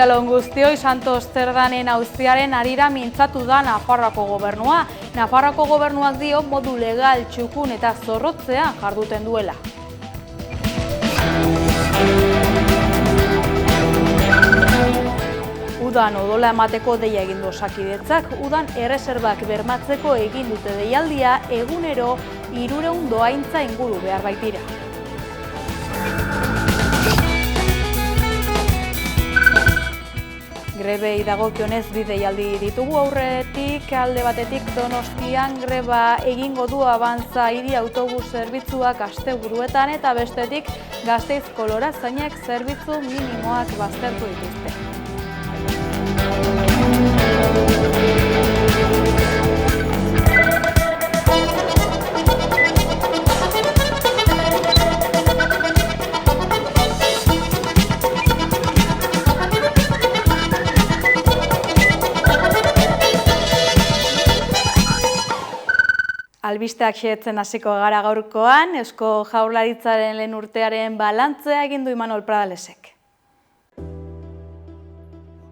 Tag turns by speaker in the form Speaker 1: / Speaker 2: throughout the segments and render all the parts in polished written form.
Speaker 1: Ostiral on guztioi, Santos Zerdanen auziaren harira mintzatu da Nafarroako gobernua. Nafarroako gobernuak dio modu legal, txukun eta zorrotzean jarduten duela. Udan odola emateko deia egin du Osakidetzak, udan erreserbak bermatzeko egin dute deialdia, egunero 300 dohaintza inguru behar baitira. Grebei dagokionez bi deialdi ditugu aurretik, alde batetik Donostian greba egingo du Abantza hiri autobus zerbitzuak asteburuetan eta bestetik Gasteizko lorazainek zerbitzu minimoak baztertu dituzte. Albisteak xehetzen hasiko gara gaurkoan, Eusko Jaurlaritzaren lehen urtearen balantzea egin du Imanol Pradalesek.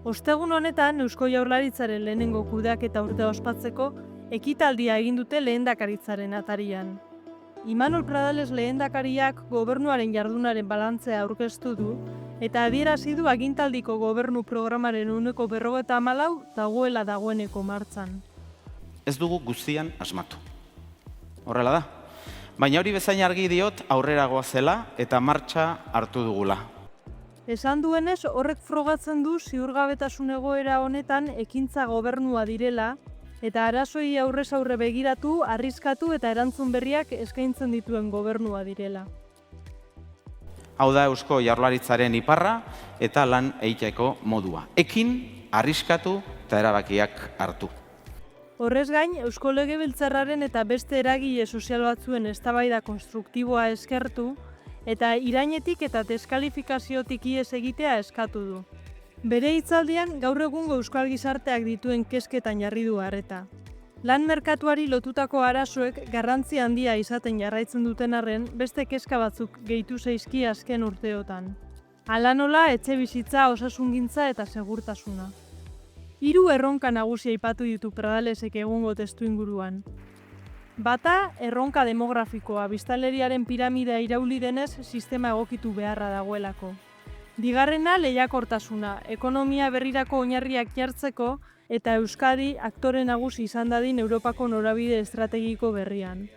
Speaker 2: Ostegun honetan, Eusko Jaurlaritzaren lehenengo kudeaketa urtea ospatzeko, ekitaldia egin dute lehendakaritzaren atarian. Imanol Pradales lehendakariak gobernuaren jardunaren balantzea aurkeztu du, eta adierazi du agintaldiko gobernu programaren 54% dagoeneko martxan.
Speaker 3: Ez dugu guztian asmatu. Horrela da. Baina hori bezain argi diot aurrera goazela eta martxa hartu dugula.
Speaker 2: Esan duenez, horrek frogatzen du ziurgabetasun egoera honetan ekintza gobernua direla eta arazoei aurrez aurre begiratu, arriskatu eta erantzun berriak eskaintzen dituen gobernua direla.
Speaker 3: Hau da Eusko Jaurlaritzaren iparra eta lan egiteko modua. Ekin, arriskatu eta erabakiak hartu.
Speaker 2: Horrez gain, Eusko Legebiltzarraren eta beste eragile sozial batzuen eztabaida konstruktiboa eskertu eta irainetik eta deskalifikaziotik ihes egitea eskatu du. Bere hitzaldian gaur egungo euskal gizarteak dituen kezketan jarri du arreta. Lan merkatuari lotutako arazoek garrantzi handia izaten jarraitzen duten arren beste kezka batzuk gehitu zaizki azken urteotan. Hala nola etxebizitza, osasungintza eta segurtasuna. 3 erronka nagusi aipatu ditu Pradalesek egungo testuinguruan. Bata, erronka demografikoa, biztanleriaren piramidea irauli denez sistema egokitu beharra dagoelako. Bigarrena, lehiakortasuna, ekonomia berrirako oinarriak jartzeko eta Euskadi aktore nagusi izan dadin Europako norabide estrategiko berrian.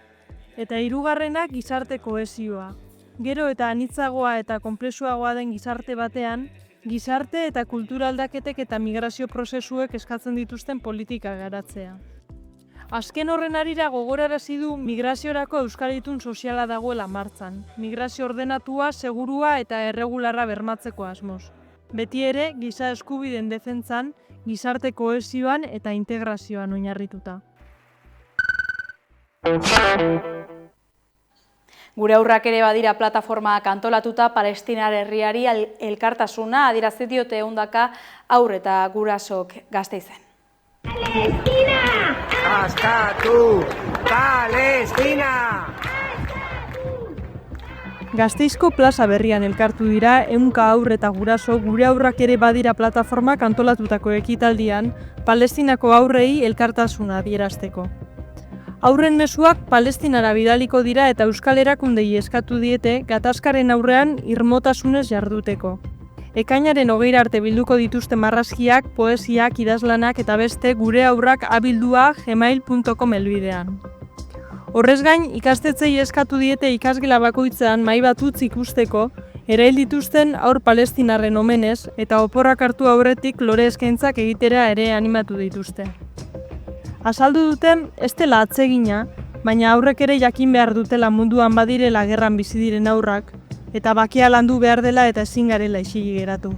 Speaker 2: Eta hirugarrena, gizarte kohesioa. Gero eta anitzagoa eta konplexuagoa den gizarte batean, gizarte eta kultura aldaketek eta migrazio prozesuek eskatzen dituzten politika garatzea. Azken horren harira gogorarazi du migraziorako euskalitun soziala dagoela martxan. Migrazio ordenatua, segurua eta erregularra bermatzeko asmoz. Beti ere, giza eskubideen defentzan, gizarte kohesioan eta integrazioan oinarrituta.
Speaker 1: Gure haurrak ere badira plataformak antolatuta Palestinar herriari elkartasuna adierazi diote ehundaka haur eta gurasok Gasteizen.
Speaker 4: Palestina! Askatu! Palestina!
Speaker 2: Gasteizko plaza berrian elkartu dira ehunka haur eta guraso gure haurrak ere badira plataformak antolatutako ekitaldian Palestinako haurrei elkartasuna adierazteko. Haurren mezuak Palestinara bidaliko dira eta euskal erakundei eskatu diete gatazkaren aurrean irmotasunez jarduteko. Ekainaren 20 arte bilduko dituzte marrazkiak, poesiak, idazlanak eta beste gure haurrak abildua gmail.com helbidean. Horrez gain, ikastetxeei eskatu diete ikasgela bakoitzean mahai bat utzi ikusteko, erail dituzten haur palestinarren omenez eta oporrak hartu aurretik lore eskaintzak egitera ere animatu dituzte. Azaldu duten, ez dela atsegina, baina aurrek ere jakin behar dutela munduan badirela gerran bizi diren aurrak, eta bakia landu behar dela eta ezin garela isilik geratu.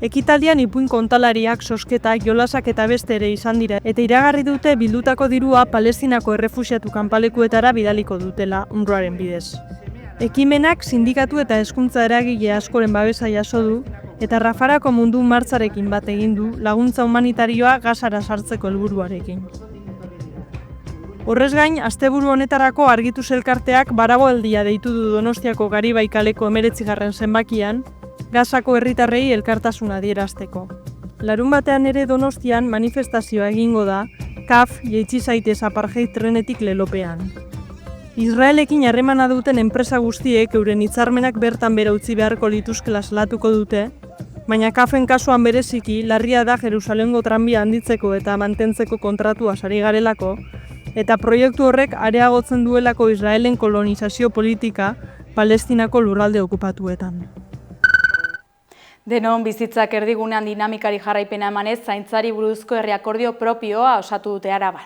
Speaker 2: Ekitaldian ipuin kontalariak, sosketak, jolasak eta beste ere izan dira, eta iragarri dute bildutako dirua Palestinako errefuxiatu kanpalekuetara bidaliko dutela UNRWAren bidez. Ekimenak sindikatu eta hezkuntza eragile askoren babesa jaso du, eta Rafarako mundu martxarekin bat egin du laguntza humanitarioa Gazara sartzeko helburuarekin. Horrez gain, asteburu honetarako Argituz elkarteak baragoaldia deitu du Donostiako Garibai kaleko 19. zenbakian, Gasako herritarrei elkartasuna adierazteko. Larunbatean ere Donostian manifestazioa egingo da, KAF jaitsi zaitez apartheid trenetik lelopean. Israelekin harremana duten enpresa guztiek euren hitzarmenak bertan behera utzi beharko lituzkela salatuko dute, baina KAFen kasuan bereziki larria da Jerusalengo tranbia handitzeko eta mantentzeko kontratua sari garelako, eta proiektu horrek areagotzen duelako Israelen kolonizazio politika Palestinako lurralde okupatuetan.
Speaker 1: Denon bizitzak erdigunean dinamikari jarraipena emanez, zaintzari buruzko herri akordio propioa osatu dute Araban.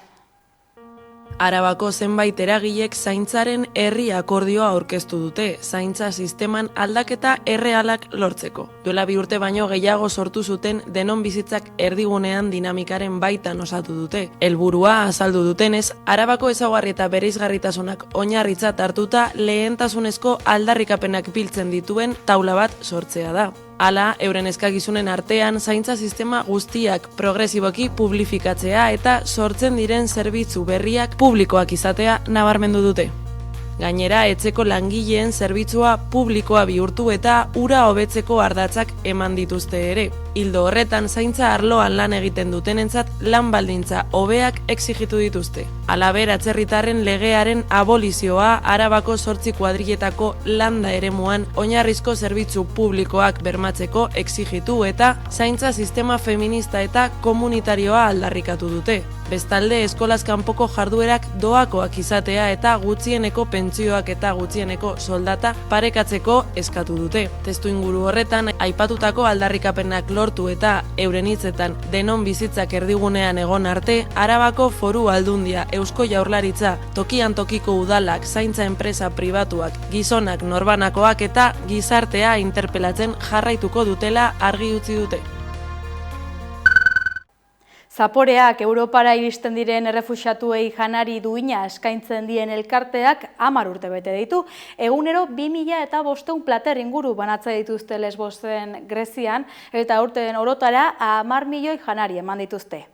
Speaker 5: Arabako zenbait eragilek zaintzaren herri akordioa aurkeztu dute, zaintza sisteman aldaketa errealak lortzeko. Duela 2 urte baino gehiago sortu zuten denon bizitzak erdigunean dinamikaren baitan osatu dute. Helburua azaldu dutenez, Arabako ezaugarri eta bereizgarritasunak oinarritzat hartuta lehentasunezko aldarrikapenak biltzen dituen taula bat sortzea da. Hala, euren eskakizunen artean zaintza sistema guztiak progresiboki publifikatzea eta sortzen diren zerbitzu berriak publikoak izatea nabarmendu dute. Gainera, etxeko langileen zerbitzua publikoa bihurtu eta ura hobetzeko ardatzak eman dituzte ere. Ildo horretan, zaintza arloan lan egiten dutenentzat lan baldintza hobeak exigitu dituzte. Halaber, atzerritarren legearen abolizioa Arabako 8 kuadriletako landa eremuan oinarrizko zerbitzu publikoak bermatzeko exigitu eta zaintza sistema feminista eta komunitarioa aldarrikatu dute. Bestalde, eskolaz kanpoko jarduerak doakoak izatea eta gutxieneko pentsioak eta gutxieneko soldata parekatzeko eskatu dute. Testuinguru horretan, aipatutako aldarrikapenak lortu eta euren hitzetan denon bizitzak erdigunean egon arte, Arabako Foru Aldundia, Eusko Jaurlaritza, tokian tokiko udalak, zaintza enpresa pribatuak, gizonak norbanakoak eta gizartea interpelatzen jarraituko dutela argi utzi dute.
Speaker 1: Zaporeak Europara iristen diren errefuxiatuei janari duina eskaintzen dien elkarteak 10 urte bete ditu. Egunero 2500 plater inguru banatza dituzte Lesbosen Grezian eta urteen orotara 10 milioi janari eman dituzte.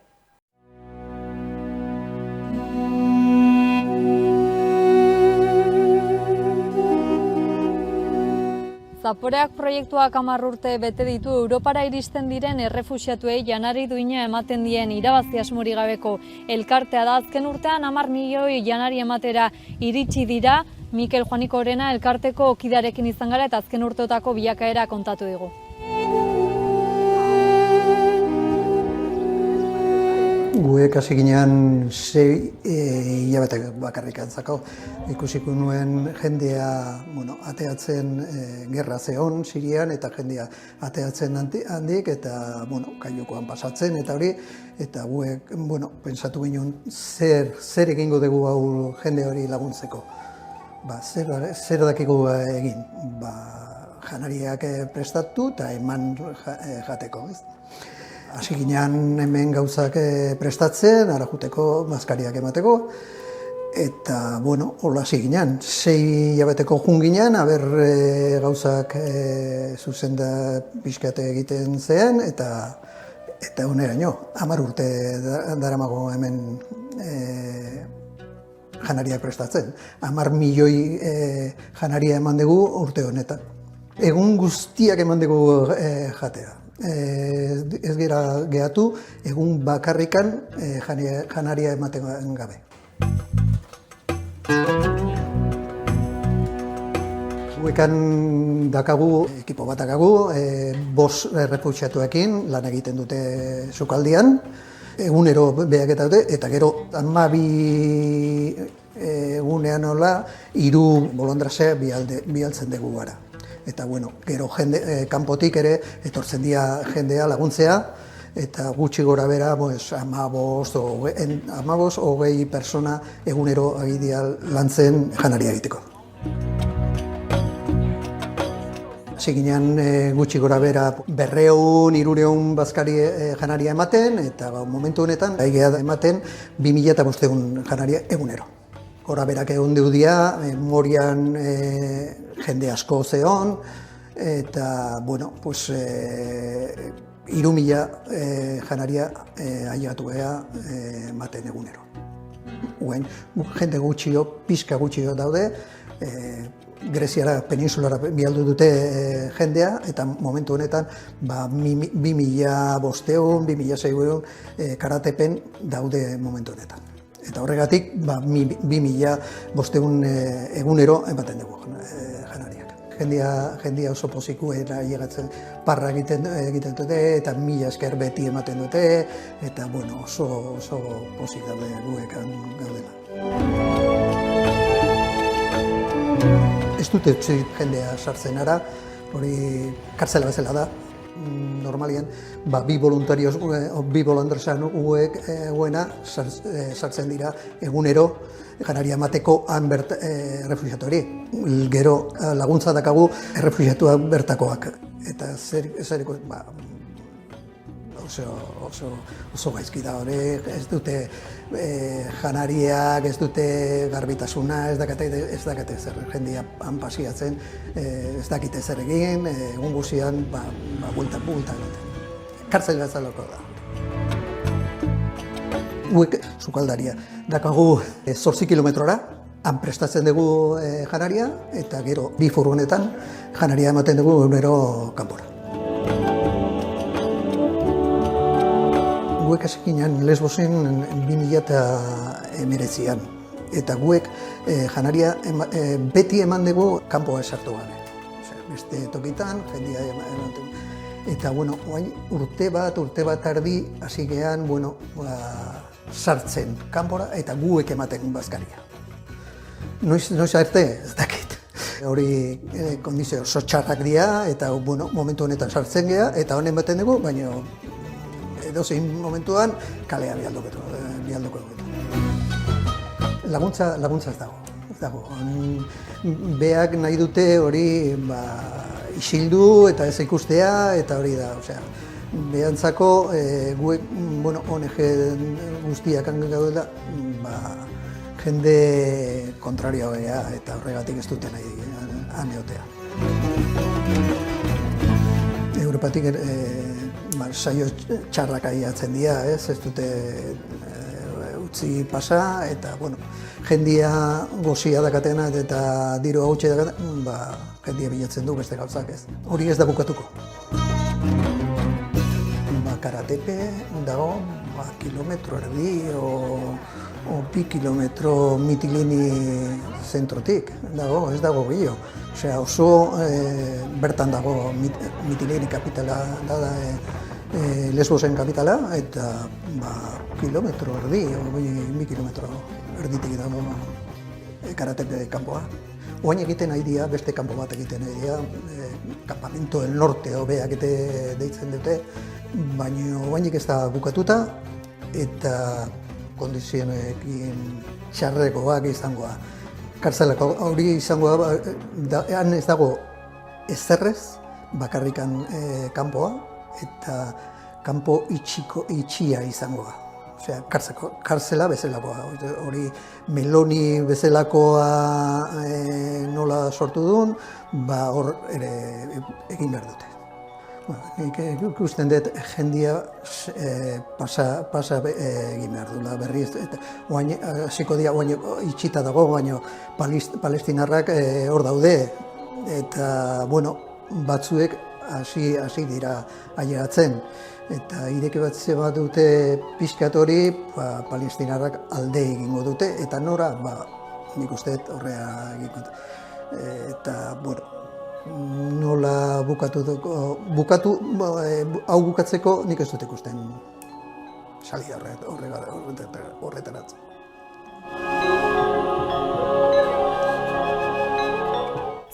Speaker 6: Zaporeak proiektuak 10 urte bete ditu Europara iristen diren errefuxiatuei janari duina ematen dien irabazi asmorik gabeko elkartea da. Azken urtean 10 milioi janari ematera iritsi dira. Mikel Juanikorena elkarteko kidearekin izan gara eta azken urteotako bilakaera kontatu digu.
Speaker 7: Guek hasi ginean 6 hilabete bakarrik antzako. Ikusiko nuen jendea ateatzen gerra zeon Sirian eta jendea ateatzen handik eta kaiukoan pasatzen eta hori. Eta guek pentsatu ginen zer egingo dugu hau jende hori laguntzeko. Zer dakigu egin? Janariak prestatu eta eman jateko. Hasi ginean hemen gauzak prestatzen, ara juteko, maskariak emateko, eta, hola hasi ginean. 6 hilabeteko jun ginean, gauzak zuzenda pixkate egiten zen, eta oneraino, 10 urte daramago hemen janariak prestatzen. 10 milioi janaria eman dugu urte honetan. Egun guztiak eman dugu jatea. Ez gira gehatu, egun bakarrikan janaria ematen gabe. Guekan dakagu, ekipo bat dakagu, 5 errefuxiatuekin lan egiten dute sukaldian, egunero behaketa dute, eta gero 12 egunean hola, 3 bolondrasea bialtzen dugu gara. Eta gero kanpotik ere etortzen dira jendea laguntzea, eta gutxi gora bera 15-20 persona egunero agidia lantzen janaria egiteko. Hasi ginean gutxi gora bera 200-300 bazkari janaria ematen, eta momentu honetan gaigea ematen 2500 janaria egunero. Gora berak egon deudia, Morian jende asko zeon, eta, 3000 janaria ailegatu geha ematen egunero. Jende gutxio, pixka gutxio daude, Greziara, peninsulara bialdu dute jendea, eta momentu honetan 2.500, 2.600 karatepen daude momentu honetan. Eta horregatik 2.500 egunero ematen dugu janariak. Jendia oso pozikuera llegatzen parra egiten dute, eta 1000 esker beti ematen dute, eta oso pozik daude guek gaudela. Ez dute jendea sartzen ara, hori kartzela bezala da. Normalian, bi voluntarioan guena sartzen dira egunero janaria emateko han errefuxiatu hori. Gero laguntza dakagu errefuxiatuak bertakoak. Eta zeriko oso gaizki da hori, ez dute janariak, ez dute garbitasuna, ez dakate zer jendia han pasiatzen, ez dakite zer egin, egun guzian bulta egiten. Kartzel bezalako da. Guek sukaldaria dakagu 8 kilometrora, han prestatzen dugu janaria, eta gero 2 furgonetan janaria ematen dugu egunero kanpora. Guek esekinan Lesbosen 2019an, eta guek janaria beti eman dugu kanpoa esartu gabe. Beste tokitan, jendia eman dugu. Eta, oain urte bat erdi hasi gehan, sartzen kanpora eta guek ematen bazkaria. Noiz arte, ez dakit. Hori kondizio oso txarrak dira, eta momentu honetan sartzen geha, eta honen baten dugu, baina edozein momentuan kalea bialdoko dugu. Laguntza ez dago. Beak nahi dute hori isildu eta ez ikustea, eta hori da. Behantzako guek, ONG guztiak gaudela, jende kontrarioa geha, eta horregatik ez dute nahi aneotea. Europatik saio txarrak aiatzen dira, ez dute utzi pasa, eta jendia gozia dakatena eta diru hautsi dakatena, jendia bilatzen du beste gauzak ez. Hori ez da bukatuko. Karatepe dago kilometro erdi o 2 kilometro Mitilini zentrotik dago, ez dago gehiago. Oso bertan dago Mitilini kapitala da Lesbosen kapitala, eta kilometro erdi, 2 kilometro erditik dago karatepe kanpoa. Oain egiten nahi dira, beste kanpo bat egiten nahi dira, Campamento del Norte hobeak deitzen dute, baina oainik ez da bukatuta, eta kondizionekin txarrekoak izangoa. Kartzelako hori izangoa, han ez dago ezerrez, bakarrikan kanpoa, eta kanpo itxia izangoa. Kartzela bezalakoa, hori Meloni bezalakoa nola sortu duen, hor ere egin behar dute. Ikusten dut jendia pasa egin behar duela berriz. Hasiko dira, itxita dago, baina palestinarrak hor daude. Eta, batzuek hasi dira ailegatzen. Eta ireki bat dute pixkat hori, palestinarrak alde egingo dute, eta nora, nik uste horrea egingo dute. Eta, nola hau bukatzeko nik ez dut ikusten salida horretaratzen.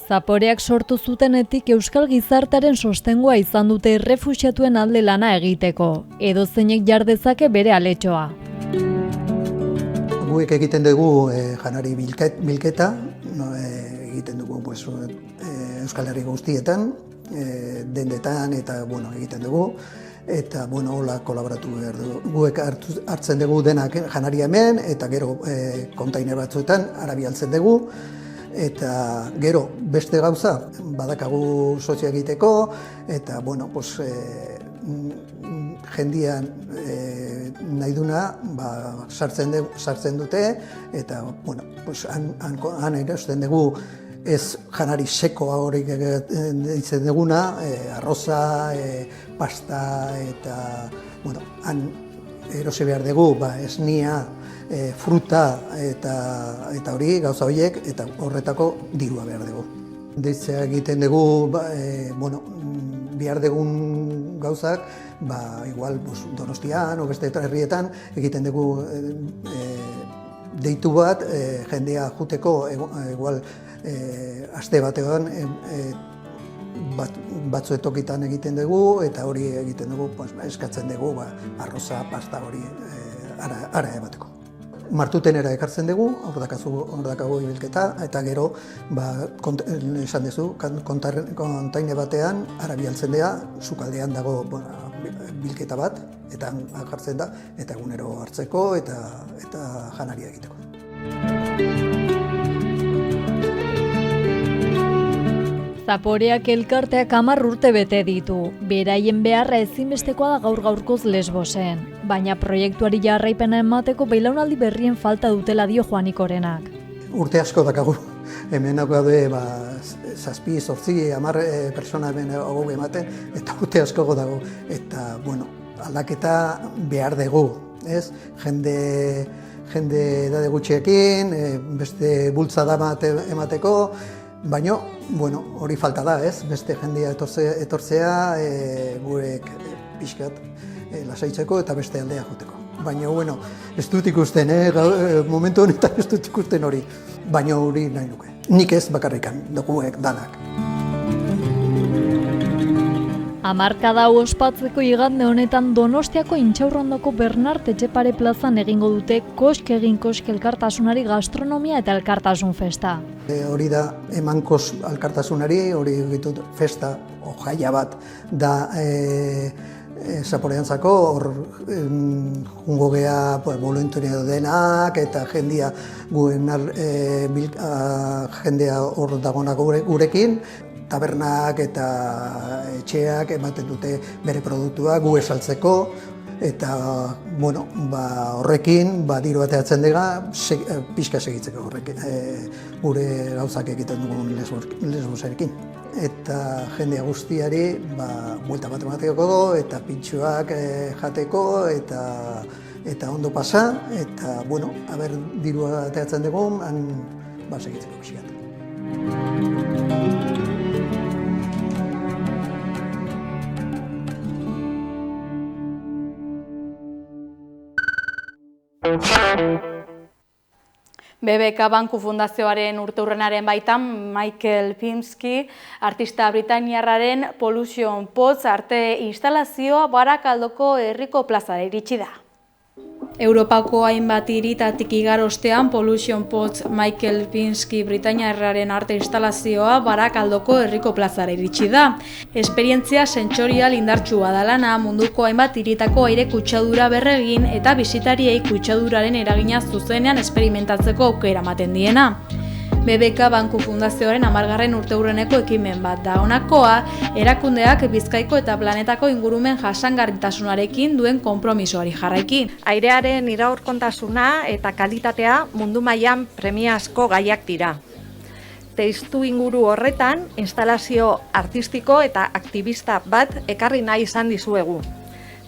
Speaker 6: Zaporeak sortu zutenetik euskal gizartearen sostengua izan dute errefuxiatuen alde lana egiteko, edozeinek jar dezake bere aletxoa.
Speaker 7: Guek egiten dugu janari bilketa, egiten dugu Euskal Herri guztietan, dendetan eta egiten dugu, eta hola kolaboratu behar dugu. Guek hartzen dugu denak janaria hemen, eta gero kontainer batzuetan arabialtzen dugu, eta gero beste gauza badakagu sozio egiteko, eta jendian nahi duna sartzen dute, eta han erosten dugu ez janari sekoa hori ditzen duguna, arroza, pasta eta, han erosi behar dugu, esnia, fruta eta hori gauza horiek, eta horretako dirua behar dugu. Deitzea egiten dugu, behar dugun gauzak, igual Donostian o beste herrietan egiten dugu deitu bat, jendea juteko, igual aste batean batzuetokitan egiten dugu, eta hori egiten dugu, eskatzen dugu arroza, pasta hori ara ebateko. Martutenera ekartzen dugu, hor dakago ibilketa, eta gero, esan duzu, kontaine batean, ara bialtzen dira, sukaldean dago bilketa bat, eta jartzen da, eta egunero hartzeko eta janaria egiteko.
Speaker 6: Zaporeak elkarteak 10 urte bete ditu. Beraien beharra ezinbestekoa da gaur-gaurkoz Lesbosen. Baina proiektuari jarraipena emateko belaunaldi berrien falta dutela dio Juanik Orenak.
Speaker 7: Urte asko dakagu. Hemenako daude 7, 8, 10 pertsona hemen hau ematen, eta urte asko dago. Eta, aldaketa behar dugu, ez? Jende edade gutxiekin, beste bultzada emateko, baina, hori falta da, ez? Beste jendea etortzea, gurek pixkat lasaitzeko eta beste aldea joteko. Baina, ez dut ikusten, momentu honetan ez dut ikusten hori. Baina hori nahi nuke. Nik ez bakarrikan, dokuek danak.
Speaker 6: Hamarkada hau ospatzeko igande honetan Donostiako Intxaurrondoko Bernart Etxepare plazan egingo dute kosk elkartasunari gastronomia eta elkartasun festa.
Speaker 7: Hori da emankos elkartasunari, hori egitut festa, jaia bat, da Zaporeantzako, hor jungo geha voluntario denak eta jendea hor dagonak gurekin, tabernak eta etxeak ematen dute bere produktua gu esaltzeko, eta horrekin diru bateatzen dira pixka segitzeko horrekin, gure gauzak egiten dugun Lesboserekin. Eta jendea guztiari buelta bat emateko eta pintxoak jateko eta ondo pasa, eta dirua bateatzen dugun, segitzeko pixkat.
Speaker 1: BBK Banku Fundazioaren urteurrenaren baitan Michael Pimski, artista britainiarraren Pollution Pots arte instalazioa Barakaldoko herriko plazara iritsi da. Europako hainbat hiritatik igar ostean Pollution Pots Michael Pimski britainiarraren arte instalazioa Barakaldoko herriko plazara iritsi da. Esperientzia sentsorial indartsua da lana, munduko hainbat hiritako aire kutsadura berregin eta bisitariei kutsaduraren eragina zuzenean esperimentatzeko aukera ematen diena. BBK Banku Fundazioaren 10. urteurreneko ekimen bat da. Honakoa, erakundeak Bizkaiko eta planetako ingurumen jasangarritasunarekin duen konpromisoari jarraiki.
Speaker 8: Airearen iraunkortasuna eta kalitatea mundu mailan premiazko gaiak dira. Testu inguru horretan, instalazio artistiko eta aktivista bat ekarri nahi izan dizuegu.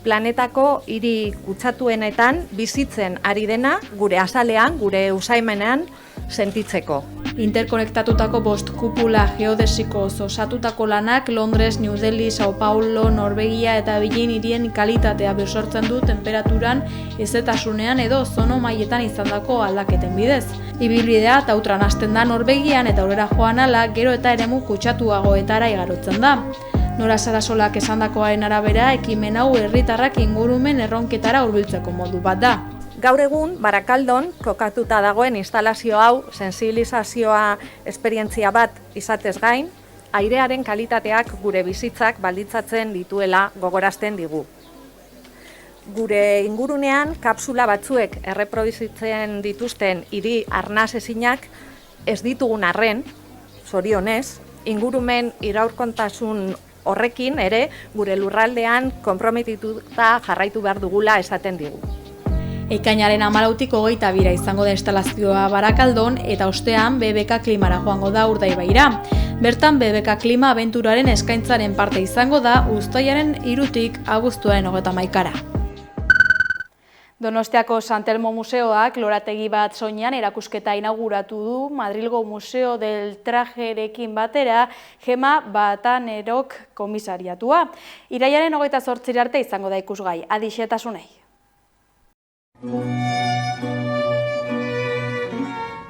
Speaker 8: Planetako hiri kutsatuenetan bizitzen ari dena gure azalean, gure usaimenean sentitzeko.
Speaker 1: Interkonektatutako 5 kupula geodesikoz osatutako lanak Londres, New Delhi, Sao Paulo, Norvegia eta Berlin hirien kalitatea bersortzen du temperaturan, hezetasunean edo ozono mailetan izandako aldaketen bidez. Ibilbidea tautran hasten da Norvegian eta aurrera joan ala gero eta eremu kutsatuagoetara igarotzen da. Nora Sarasolak esandakoaren arabera, ekimen hau herritarrak ingurumen erronketara hurbiltzeko modu bat da.
Speaker 8: Gaur egun, Barakaldon kokatuta dagoen instalazio hau sensibilizazioa esperientzia bat izatez gain, airearen kalitateak gure bizitzak baldintzatzen dituela gogorazten digu. Gure ingurunean kapsula batzuek erreproduzitzen dituzten hiri arnas ezinak ez ditugun arren, zorionez, ingurumen iraunkortasun horrekin ere gure lurraldean konprometituta jarraitu behar dugula esaten digu.
Speaker 1: Ekainaren 14tik 22 izango da instalazioa Barakaldon eta ostean BBK Klimara joango da Urdaibaira. Bertan BBK Klima abenturaren eskaintzaren parte izango da uztailaren 3tik abuztuaren 31-ra. Donostiako San Telmo Museoak lorategi bat soinean erakusketa inauguratu du Madrilgo Museo del Trajerekin batera Gema Batanerok komisariatua. Irailaren 28 arte izango da ikusgai. Adi xehetasunei.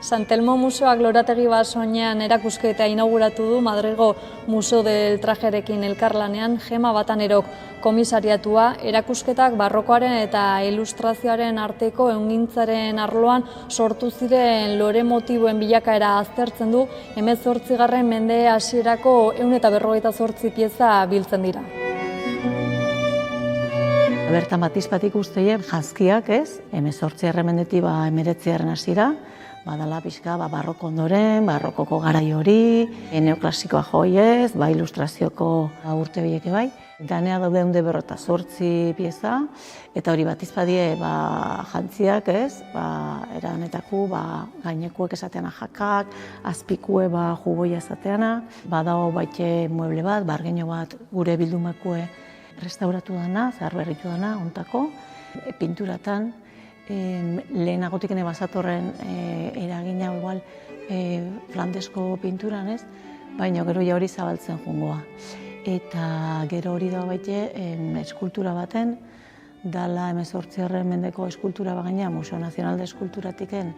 Speaker 6: San Telmo Museoak lorategi bat soinean erakusketa inauguratu du Madrilgo Museo del Trajerekin elkarlanean Gema Batanerok komisariatua. Erakusketak barrokoaren eta ilustrazioaren arteko ehungintzaren arloan sortu ziren lore motiboen bilakaera aztertzen du. 18. mende hasierako 158 pieza biltzen dira.
Speaker 9: Bertan batizpat ikusteie jazkiak, ez? 18. mendetik 19. hasiera. Badala pixka barroko ondoren, barrokoko garai hori, neoklasikoa joiez, ilustrazioko urte bieke bai. Ganea daude 158 pieza, eta hori batizpadie jantziak, ez? Eranetako gainekuek esateana jakak, azpikue jugoia esateana. Badago baite mueble bat, bargeño bat gure bildumekue restauratu dana, zaharberritu dana, ontako, pinturatan. Lehenagotik bazatorren eragina igual flandesko pinturan, ez? Baina gero ja hori zabaltzen joangoa. Eta gero hori da baite eskultura baten, dala 18. mendeko eskultura bagaina Museo Nazional de Eskulturatiken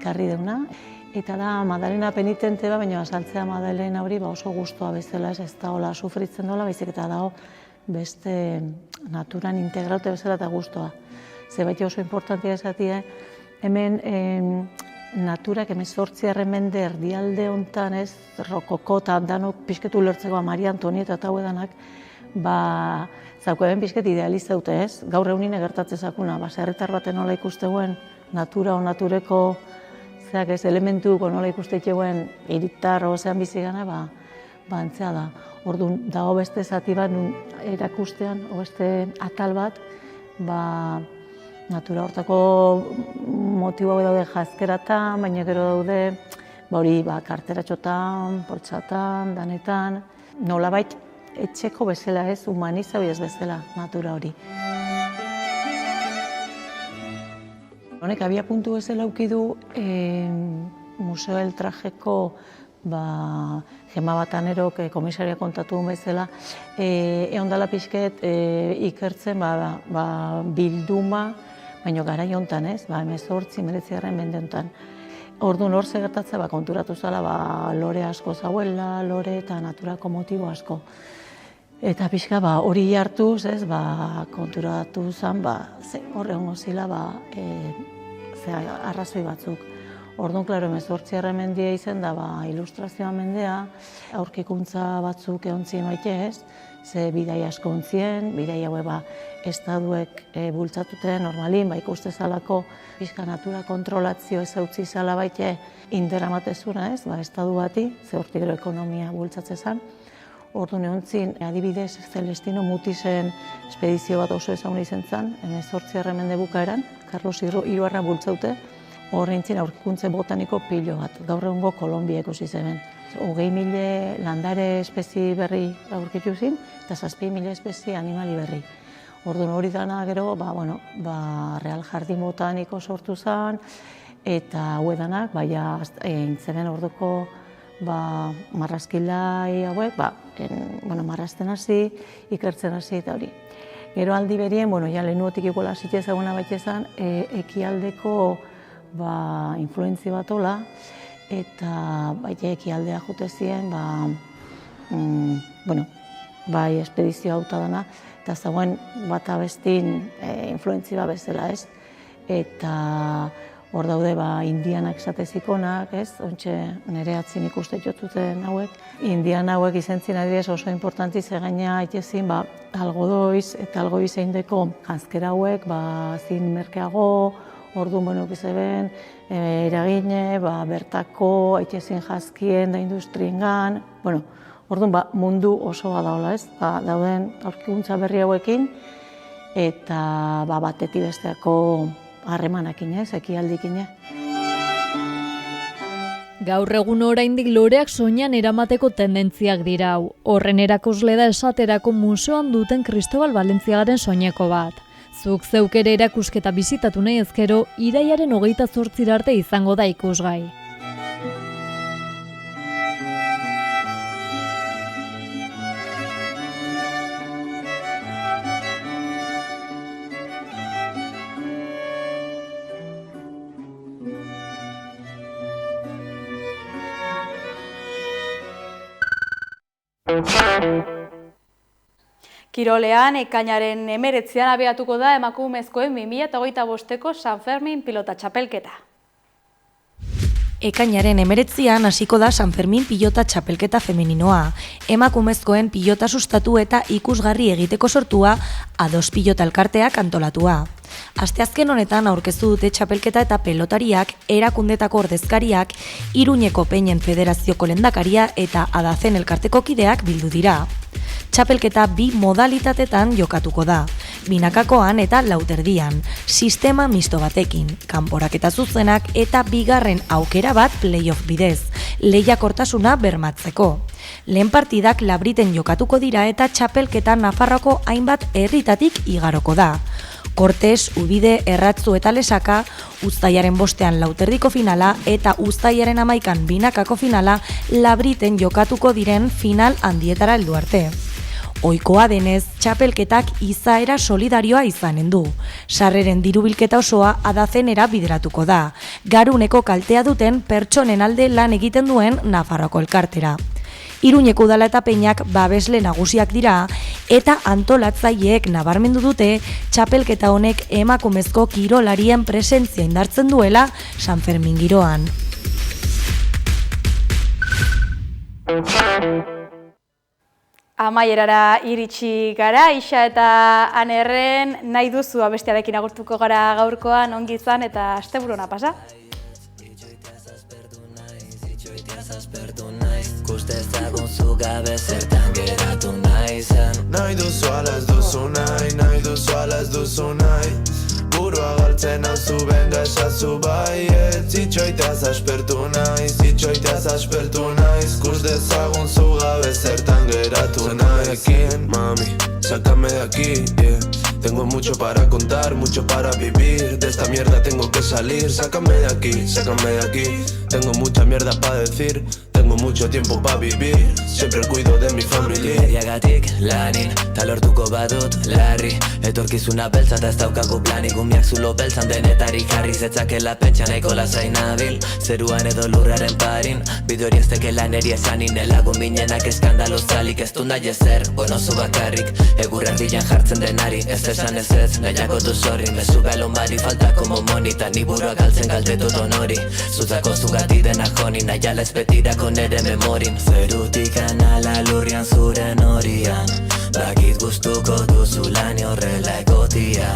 Speaker 9: karri deuna. Eta da Madalena penitente baina azaltzea Madalena hori oso gustoa bezala, ez da hola sufritzen dola, baizik eta dago beste naturan integraute bezala eta gustoa. Zebait oso importantia esatia, hemen naturak 18. mende erdialde hontan, ez, rokoko eta danok pixketu lertzeko Maria Antonieta eta hauedanak, zauko hemen pixket idealizaute, ez? Gaur egunin egertatzen zakuna, herritar baten nola ikusteuen natura o natureko zeak ez elementuko nola ikusteuen hiritar ozean bizigana, antzea da. Orduan, dago beste zati bat erakustean, o beste atal bat, natura hortako motibo daude jazkeratan, baina gero daude hori karteratxotan, poltsatan, danetan, nolabait etxeko bezala ez, humanizau ez bezala natura hori. Honek abia puntu bezala aukidu Museo del Trajeko Gema Batanerok komisaria kontatu bezala, egon dela pixket ikertzen bilduma, baina garai hontan ez, 18. mende hontan. Orduan hor gertatzen konturatu zela lore asko zauela, lore eta naturako motibo asko. Eta pixka hori hartuz, ez, konturatu zen, hor egon zila arrazoi batzuk. Orduan, klaro, 18. mendea izen da ilustrazioa mendea, aurkikuntza batzuk egon zien baite ez, ze bidai asko ontzien, bidai haue estaduek bultzatuten normalin, ikuste zalako pixka natura kontrolatzio ez utzi zala baite inderamatezuna ez, estadu bati, ze hortik gero ekonomia bultzatze zen. Orduan egon zien, adibidez, Celestino Mutisen espedizio bat oso ezaguna izen zen, 18. mende bukaeran, Carlos Hiruarra bultzaute, horrein zien aurkikuntze botaniko pilo bat, gaur egungo Kolombia ikusi zeben. 20.000 landare espezie berri aurkitu zin, eta 7.000 espezie animali berri. Orduan hori dana gero, Real Jardin Botaniko sortu zen, eta hauedanak, intzeben orduko marrazkilai hauek, marrazten hasi, ikertzen hasi eta hori. Gero aldi berien, lehenuotik iguala zitze ezaguna baitezan, ekialdeko influenzi bat hola, eta ekialdea jute ziren, espedizio hauta dana, eta zagoen bat abestin influentzi bat bezala ez. Eta hor daude indianak esatezikonak, ez, ontxe nire atzin ikuste jotuten hauek. Indian hauek izentzien adibidez oso importanti zegaina itezin algodoiz eta algoiz eindeko janzkera hauek, zin merkeago, orduan gizeben, eragine, bertako, itezin jazkien da industriengan, orduan mundu oso badaola ez, dauden aurkikuntza berri hauekin, eta batetik besteako harremanekin, ekialdikin.
Speaker 6: Gaur egun oraindik loreak soinean eramateko tendentziak dira hau. Horren erakusle da esaterako museoan duten Kristobal Valentziagaren soineko bat. Zuk zeuk ere erakusketa bisitatu nahi ezkero, irailaren 28 arte izango da ikusgai.
Speaker 1: Kirolean, ekainaren 19an abiatuko da emakumezkoen 2025ko San Fermin pilota txapelketa.
Speaker 10: Ekainaren 19an hasiko da San Fermin pilota txapelketa femeninoa. Emakumezkoen pilota sustatu eta ikusgarri egiteko sortua, A2 pilota elkarteak antolatua. Asteazken honetan aurkeztu dute txapelketa eta pelotariak, erakundetako ordezkariak, Iruñeko Peinen Federazioko lehendakaria eta Adazen elkarteko kideak bildu dira. Txapelketa 2 modalitatetan jokatuko da, binakakoan eta lauterdian, sistema misto batekin, kanporaketa zuzenak eta bigarren aukera bat playoff bidez, lehiakortasuna bermatzeko. Lehen partidak Labriten jokatuko dira eta txapelketa Nafarroako hainbat herritatik igaroko da. Kortes, Ubide, Erratzu eta Lesaka, uztailaren 5ean lauterdiko finala eta uztailaren 11an binakako finala Labriten jokatuko diren final handietara heldu arte. Ohikoa denez, txapelketak izaera solidarioa izanen du. Sarreren dirubilketa osoa Adazenera bideratuko da, garuneko kaltea duten pertsonen alde lan egiten duen Nafarroako elkartera. Iruñeko udala eta peinak babesle nagusiak dira eta antolatzaileek nabarmendu dute txapelketa honek emakumezko kirolarien presentzia indartzen duela San Fermin giroan.
Speaker 1: Amaierara iritsi gara, Ixa eta Anerren nahi duzu abestiarekin agurtuko gara gaurkoan, ongi izan eta asteburuna pasa.
Speaker 11: Kustezagun zu gabe zertan geratu nahi zen. Nahi duzu ala ez duzu nahi, nahi duzu ala ez duzu nahi. Burua galtzen hauzu benga esazu baiet. Zitxoiteaz aspertu nahi, zitxoiteaz aspertu nahi. Kustezagun zu gabe zertan geratu nahi. Mami, sácame de aquí, yeah. Tengo mucho para contar, mucho para vivir. De esta mierda tengo que salir. Sácame de aquí, sácame de aquí. Tengo mucha mierda para decir. Tengo mucho tiempo para vivir. Siempre cuido de mi familia. Mediagatik lanin, talortuko badut larri. Etorkizuna beltza eta ez daukagu planik. Umiak zulo beltzan denetari jarri. Zetzakela pentsa nahiko lasai nabil. Zeruan edo lurraren parin. Bidori ez tekela neri esanin. Elagun binenak eskandalo zalik. Ez du nahi ezer, bueno zu bakarrik. Egur erdian jartzen denari. Ez esan ez ez, nahiako du zorri. Mezu galon bari faltako momonita. Ni burua galtzen galtetut onori. Zuzako zugati dena joni. Nahiala ez betirako nere memorin. Zerutik anala lurrian zuren horian. Bakit gustuko duzu lani horrela egotia.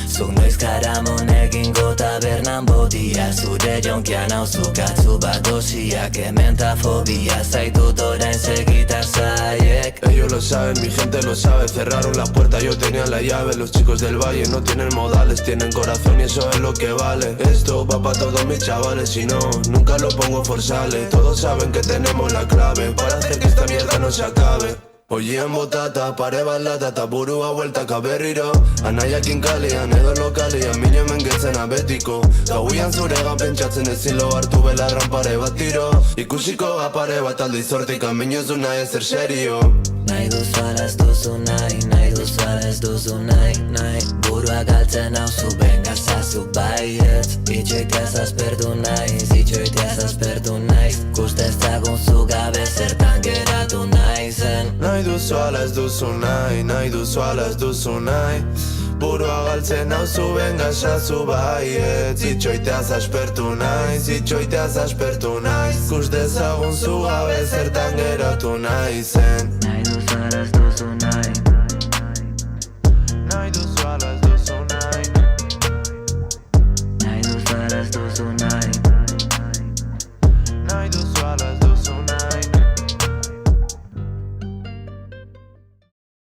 Speaker 11: Zuk noiz karamon egingo tabernan botia. Zure jonkian hauzukatzu bat dosiak. Ementafobia zaitut orain segitar zaiek. Ellos lo saben, mi gente lo sabe. Cerraron la puerta, yo tenía la llave. Los chicos del valle no tienen modales, tienen corazón y eso es lo que vale. Esto va pa' todos mis chavales, si no, nunca lo pongo forzales. Todos saben que tenemos la clave para hacer que esta mierda no se acabe. Oian botata, pare baldatata, burua bueltaka berriro. Anaiakin kalean edo lokalean, mine mengetzen abetiko. Gauian zuregan pentsatzen ezin lo hartu belarran pare bat tiro. Ikusiko apare bat aldi zortikan, minozu nahi ezer serio. Nahi duzu ala ez duzu nahi, nahi duzu ala ez duzu nahi, nahi. Burua galtzen hauzu benga zazu baiet. Itxoiteaz aspertu nahi, zitxoiteaz aspertu nahi. Kustezagun zu gabe zertan geratu nahi zen. Nahi duzu ala ez duzu nahi, nahi duzu ala ez duzu nahi. Burua galtzen hauzu benga zazu baiet. Zitxoiteaz aspertu nahi, zitxoiteaz aspertu nahi. Kustezagun zu gabe zertan geratu nahi zen. Nahi duzu ala ez duzu nahi, nahi duzu ala ez duzu nahi.